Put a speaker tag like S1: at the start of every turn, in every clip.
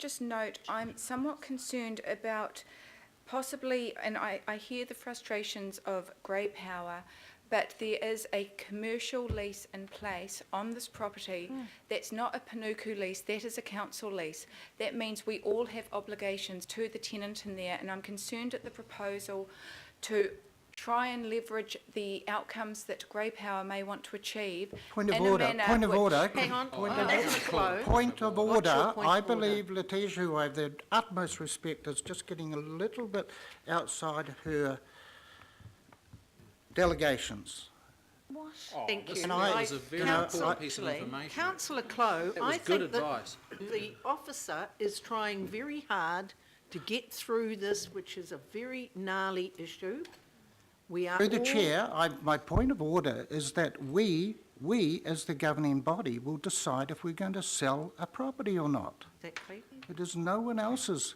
S1: just note, I'm somewhat concerned about possibly, and I hear the frustrations of grey power, but there is a commercial lease in place on this property that's not a Panuku lease, that is a council lease. That means we all have obligations to the tenant in there, and I'm concerned at the proposal to try and leverage the outcomes that grey power may want to achieve.
S2: Point of order. Point of order.
S3: Hang on.
S2: Point of
S3: What's
S2: order.
S3: your point
S2: I
S3: of
S2: believe Letizia, who I have the utmost respect, is just getting a little bit outside her delegations.
S1: What?
S3: Thank you.
S2: And I-
S4: That was a very important piece of information.
S3: Councillor Clow,
S4: That was
S3: I
S4: good
S3: think that
S4: advice.
S3: the officer is trying very hard to get through this, which is a very gnarly issue. We are
S2: Through the
S3: all-
S2: chair, my point of order is that we as the governing body will decide if we're going to sell a property or not.
S3: Exactly.
S2: It is no one else's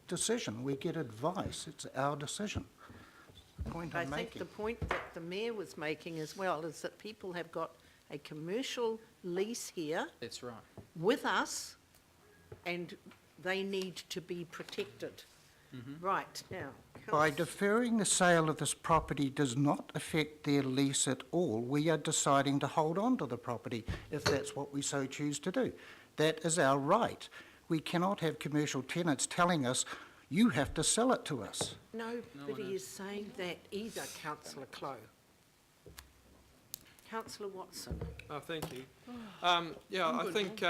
S2: decision. We get advice. It's our decision. The point
S3: I
S2: I'm
S3: think
S2: making.
S3: the point that the mayor was making as well is that people have got a commercial lease here
S4: That's right.
S3: with us, and they need to be protected. Right, now.
S2: By deferring the sale of this property does not affect their lease at all. We are deciding to hold on to the property if that's what we so choose to do. That is our right. We cannot have commercial tenants telling us, you have to sell it to us.
S3: Nobody is saying that either, councillor Clow. Councillor Watson.
S5: Oh, thank you. Yeah, I think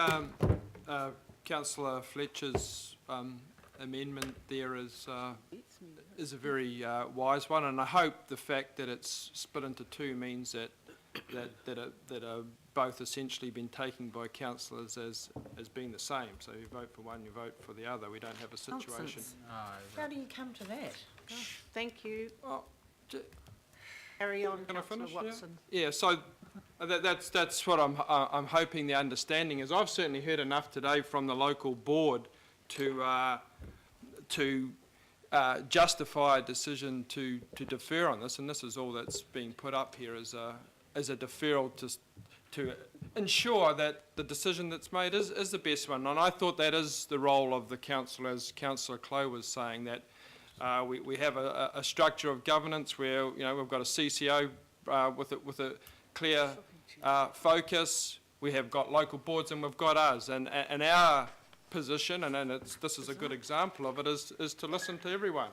S5: Councillor Fletcher's amendment there is a very wise one, and I hope the fact that it's split into two means that are both essentially been taken by councillors as being the same. So you vote for one, you vote for the other. We don't have a situation.
S3: Nonsense.
S6: How do you come to that?
S3: Thank you.
S5: Oh,
S3: Carry on,
S5: Can I
S3: councillor
S5: finish?
S3: Watson.
S5: Yeah, so that's what I'm hoping the understanding is. I've certainly heard enough today from the local board to justify a decision to defer on this, and this is all that's being put up here as a deferral to ensure that the decision that's made is the best one. And I thought that is the role of the council, as Councillor Clow was saying, that we have a structure of governance where we've got a CCO with a clear focus. We have got local boards and we've got us, and our position, and this is a good example of it, is to listen to everyone.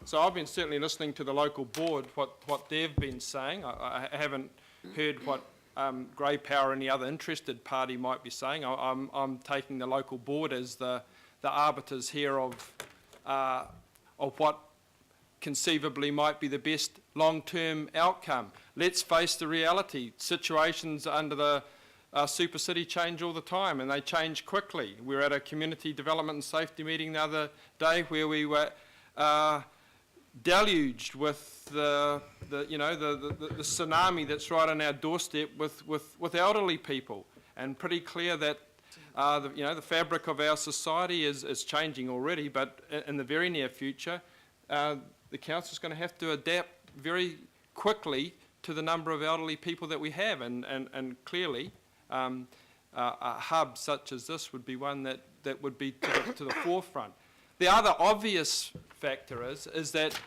S5: So I've been certainly listening to the local board, what they've been saying. I haven't heard what grey power or any other interested party might be saying. I'm taking the local board as the arbiters here of what conceivably might be the best long-term outcome. Let's face the reality. Situations under the Super City change all the time, and they change quickly. We were at a community development and safety meeting the other day where we were deluged with the tsunami that's right on our doorstep with elderly people, and pretty clear that the fabric of our society is changing already, but in the very near future, the council's going to have to adapt very quickly to the number of elderly people that we have, and clearly a hub such as this would be one that would be to the forefront. The other obvious factor is that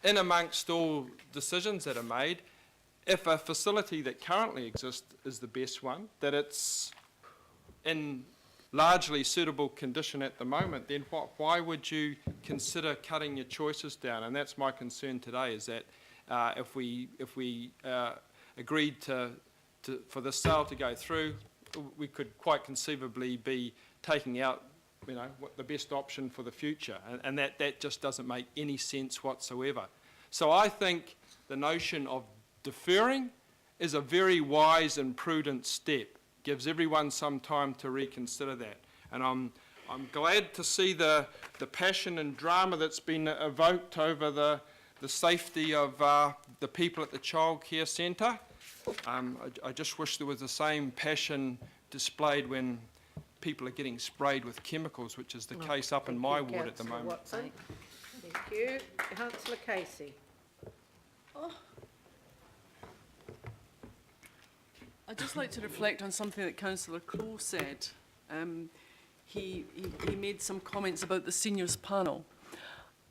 S5: in amongst all decisions that are made, if a facility that currently exists is the best one, that it's in largely suitable condition at the moment, then why would you consider cutting your choices down? And that's my concern today, is that if we agreed for this sale to go through, we could quite conceivably be taking out what the best option for the future, and that just doesn't make any sense whatsoever. So I think the notion of deferring is a very wise and prudent step. Gives everyone some time to reconsider that, and I'm glad to see the passion and drama that's been evoked over the safety of the people at the childcare centre. I just wish there was the same passion displayed when people are getting sprayed with chemicals, which is the case up in my ward at the moment.
S3: Watson. Thank you. Councillor Casey.
S6: I'd just like to reflect on something that Councillor Clow said.
S7: he made some comments about the seniors panel.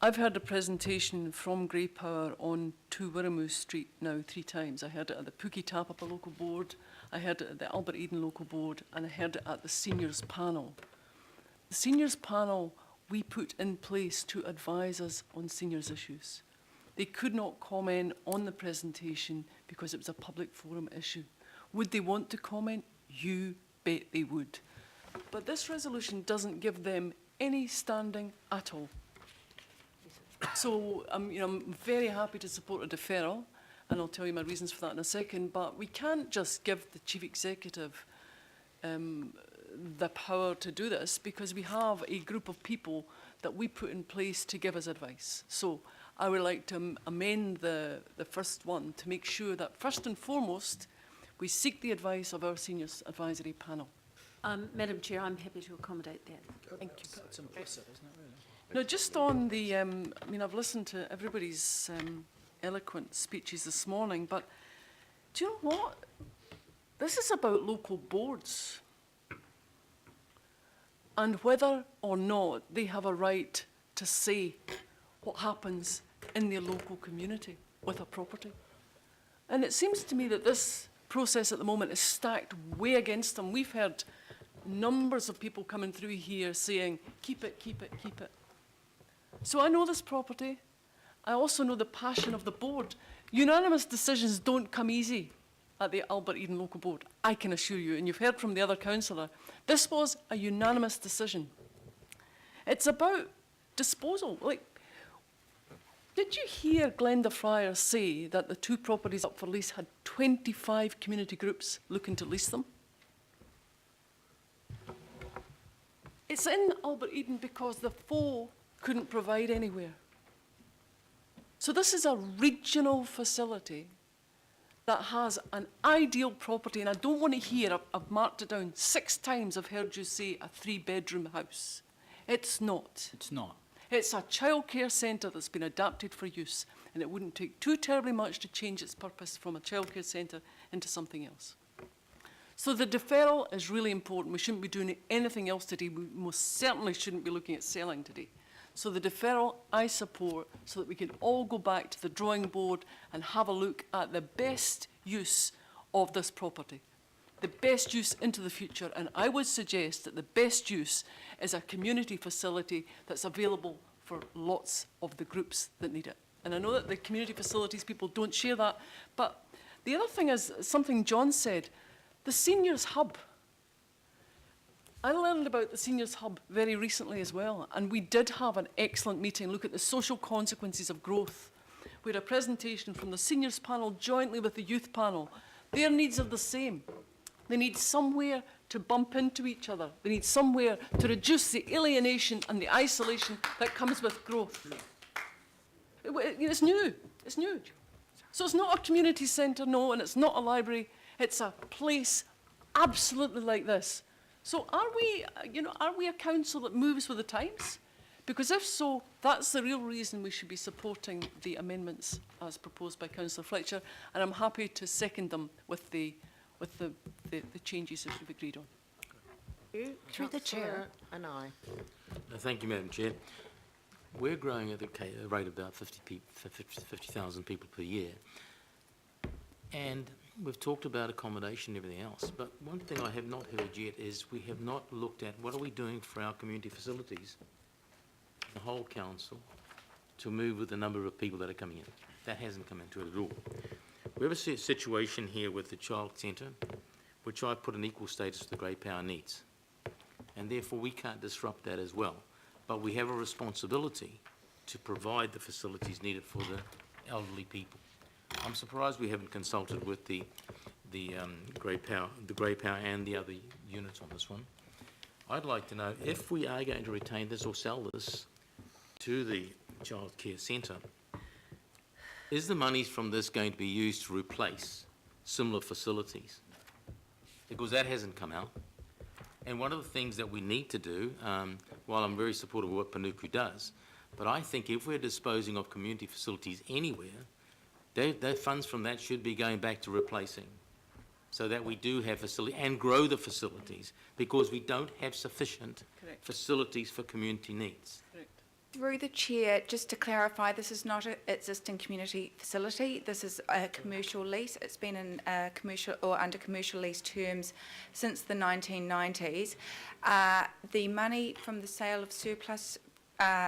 S7: I've heard a presentation from Grey Power on 2 Wirramoo Street now 3 times. I heard it at the Puketapapa local board, I heard it at the Albert Eden local board, and I heard it at the seniors panel. The seniors panel we put in place to advise us on seniors issues. They could not comment on the presentation because it was a public forum issue. Would they want to comment? You bet they would. But this resolution doesn't give them any standing at all. So I'm very happy to support a deferral, and I'll tell you my reasons for that in a second, but we can't just give the Chief Executive the power to do this, because we have a group of people that we put in place to give us advice. So I would like to amend the first one to make sure that first and foremost we seek the advice of our Seniors Advisory Panel.
S8: Madam Chair, I'm happy to accommodate that.
S7: Thank you.
S4: It's implicit, isn't it, really?
S7: Now, just on the, I've listened to everybody's eloquent speeches this morning, but do you know what? This is about local boards and whether or not they have a right to say what happens in their local community with a property. And it seems to me that this process at the moment is stacked way against them. We've heard numbers of people coming through here saying, keep it, keep it, keep it. So I know this property. I also know the passion of the board. Unanimous decisions don't come easy at the Albert Eden Local Board, I can assure you, and you've heard from the other councillor. This was a unanimous decision. It's about disposal. Like, did you hear Glenda Fryer say that the 2 properties up for lease had 25 community groups looking to lease them? It's in Albert Eden because the 4 couldn't provide anywhere. So this is a regional facility that has an ideal property, and I don't want to hear, I've marked it down 6 times I've heard you say a 3-bedroom house. It's not.
S4: It's not.
S7: It's a childcare centre that's been adapted for use, and it wouldn't take too terribly much to change its purpose from a childcare centre into something else. So the deferral is really important. We shouldn't be doing anything else today. We most certainly shouldn't be looking at selling today. So the deferral I support, so that we can all go back to the drawing board and have a look at the best use of this property, the best use into the future. And I would suggest that the best use is a community facility that's available for lots of the groups that need it. And I know that the community facilities people don't share that, but the other thing is something John said, the seniors hub. I learned about the Seniors Hub very recently as well, and we did have an excellent meeting, look at the social consequences of growth. We had a presentation from the Seniors panel jointly with the Youth panel. Their needs are the same. They need somewhere to bump into each other. They need somewhere to reduce the alienation and the isolation that comes with growth. It's new. It's new. So it's not a community centre, no, and it's not a library. It's a place absolutely like this. So are we a council that moves with the times? Because if so, that's the real reason we should be supporting the amendments as proposed by Councillor Fletcher, and I'm happy to second them with the changes that we've agreed on.
S8: Through the chair.
S3: And I.
S9: Thank you, Madam Chair. We're growing at a rate of about 50,000 people per year. And we've talked about accommodation and everything else, but one thing I have not heard yet is we have not looked at what are we doing for our community facilities, the whole council, to move with the number of people that are coming in. That hasn't come into it at all. We have a situation here with the child centre, which I put an equal status to the Grey Power needs, and therefore we can't disrupt that as well. But we have a responsibility to provide the facilities needed for the elderly people. I'm surprised we haven't consulted with the Grey Power and the other units on this one. I'd like to know if we are going to retain this or sell this to the child care centre, is the monies from this going to be used to replace similar facilities? Because that hasn't come out. And one of the things that we need to do, while I'm very supportive of what Panuku does, but I think if we're disposing of community facilities anywhere, the funds from that should be going back to replacing so that we do have facility and grow the facilities, because we don't have sufficient
S7: Correct.
S9: facilities for community needs.
S7: Correct.
S1: Through the chair, just to clarify, this is not an existing community facility. This is a commercial lease. It's been in commercial or under commercial lease terms since the 1990s. The money from the sale of surplus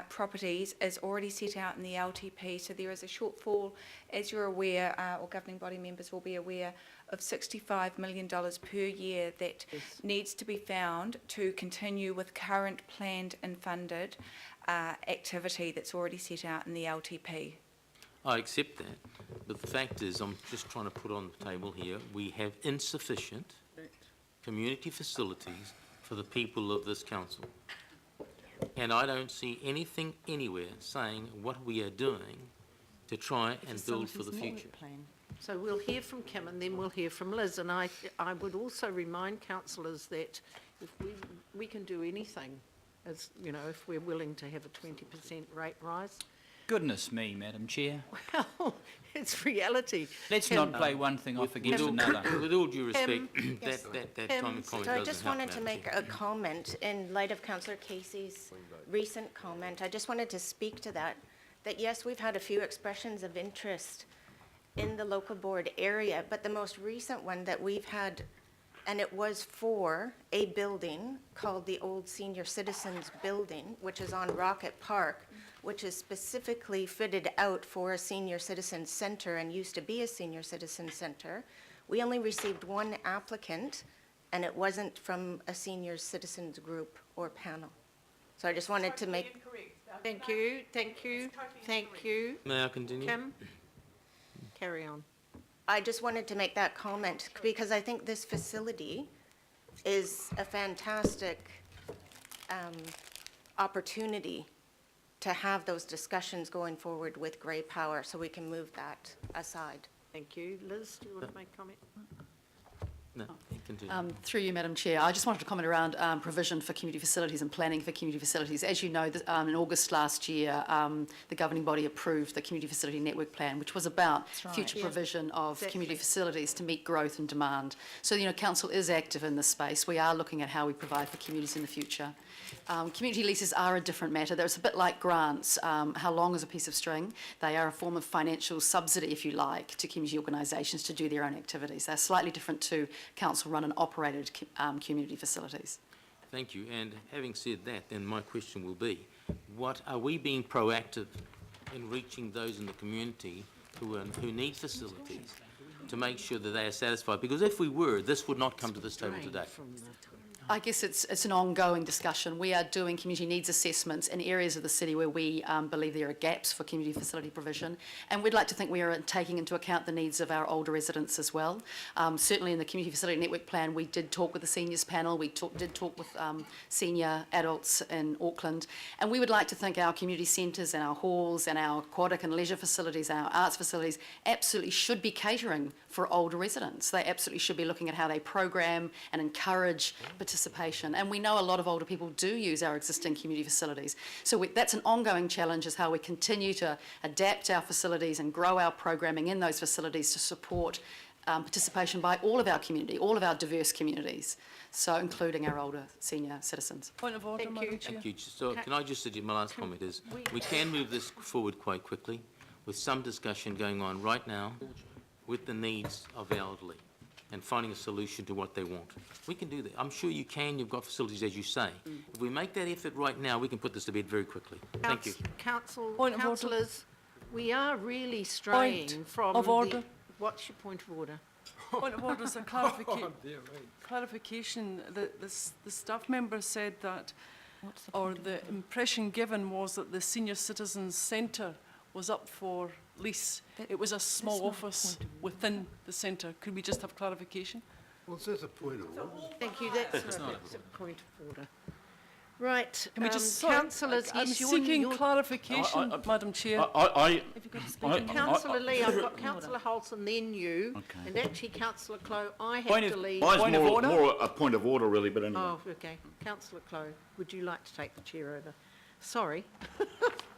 S1: properties is already set out in the LTP, so there is a shortfall, as you're aware, or governing body members will be aware, of $65 million per year that needs to be found to continue with current planned and funded activity that's already set out in the LTP.
S9: I accept that, but the fact is, I'm just trying to put on the table here, we have insufficient community facilities for the people of this council. And I don't see anything anywhere saying what we are doing to try and build for the future.
S3: So we'll hear from Kim and then we'll hear from Liz. And I would also remind councillors that if we can do anything, as you know, if we're willing to have a 20% rate rise.
S4: Goodness me, Madam Chair.
S3: Well, it's reality.
S4: Let's not play one thing off against another.
S9: With all due respect,
S3: Yes.
S9: that
S3: Kim,
S9: time of comment
S8: So I
S9: doesn't
S8: just
S9: help,
S8: wanted to
S9: Madam
S8: make
S9: Chair.
S8: a comment in light of Councillor Casey's recent comment. I just wanted to speak to that yes, we've had a few expressions of interest in the local board area, but the most recent one that we've had, and it was for a building called the Old Senior Citizens Building, which is on Rocket Park, which is specifically fitted out for a senior citizen center and used to be a senior citizen center. We only received one applicant, and it wasn't from a senior citizens group or panel. So I just wanted to make,
S3: Thank you, thank you, thank you.
S9: May I continue?
S3: Kim, carry on.
S8: I just wanted to make that comment because I think this facility is a fantastic opportunity to have those discussions going forward with Grey Power, so we can move that aside.
S3: Thank you. Liz, do you want to make a comment?
S9: No, continue.
S10: Through you, Madam Chair, I just wanted to comment around provision for community facilities and planning for community facilities. As you know, in August last year, the governing body approved the Community Facility Network Plan, which was about future provision of community facilities to meet growth and demand. So, you know, Council is active in this space. We are looking at how we provide for communities in the future. Community leases are a different matter. They're a bit like grants. How long is a piece of string? They are a form of financial subsidy, if you like, to community organisations to do their own activities. They're slightly different to council-run and operated community facilities.
S9: Thank you. And having said that, then my question will be, what are we being proactive in reaching those in the community who need facilities to make sure that they are satisfied? Because if we were, this would not come to this table today.
S10: I guess it's an ongoing discussion. We are doing community needs assessments in areas of the city where we believe there are gaps for community facility provision, and we'd like to think we are taking into account the needs of our older residents as well. Certainly in the Community Facility Network Plan, we did talk with the seniors panel, we did talk with senior adults in Auckland, and we would like to think our community centres and our halls and our aquatic and leisure facilities, our arts facilities, absolutely should be catering for older residents. They absolutely should be looking at how they program and encourage participation. And we know a lot of older people do use our existing community facilities. So that's an ongoing challenge, is how we continue to adapt our facilities and grow our programming in those facilities to support participation by all of our community, all of our diverse communities, so including our older senior citizens.
S7: Point of order, Madam Chair.
S9: Thank you. So can I just suggest, my last comment is, we can move this forward quite quickly with some discussion going on right now with the needs of the elderly and finding a solution to what they want. We can do that. I'm sure you can. You've got facilities, as you say. If we make that effort right now, we can put this to bed very quickly. Thank you.
S3: Councillors, we are really straying from
S7: of order.
S3: What's your point of order?
S7: Point of order is a clarification. The staff member said that, or the impression given was that the Senior Citizens Centre was up for lease. It was a small office within the centre. Could we just have clarification?
S11: Well, that's a point of order.
S3: Thank you. That's a point of order. Right,
S7: Can we just
S3: councillors,
S7: I'm
S3: yes,
S7: seeking clarification, Madam Chair.
S3: Councillor Lee, I've got Councillor Holson, then you, and actually Councillor Clow, I have to leave.
S11: Mine's more a point of order, really, but anyway.
S3: Oh, okay. Councillor Clow, would you like to take the chair over? Sorry.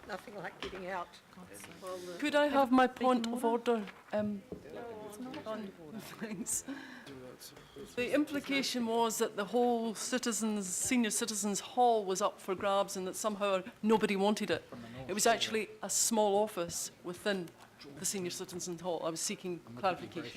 S3: Nothing like getting out.
S7: Could I have my point of order? Thanks. The implication was that the whole senior citizens hall was up for grabs and that somehow nobody wanted it. It was actually a small office within the senior citizens hall. I was seeking clarification.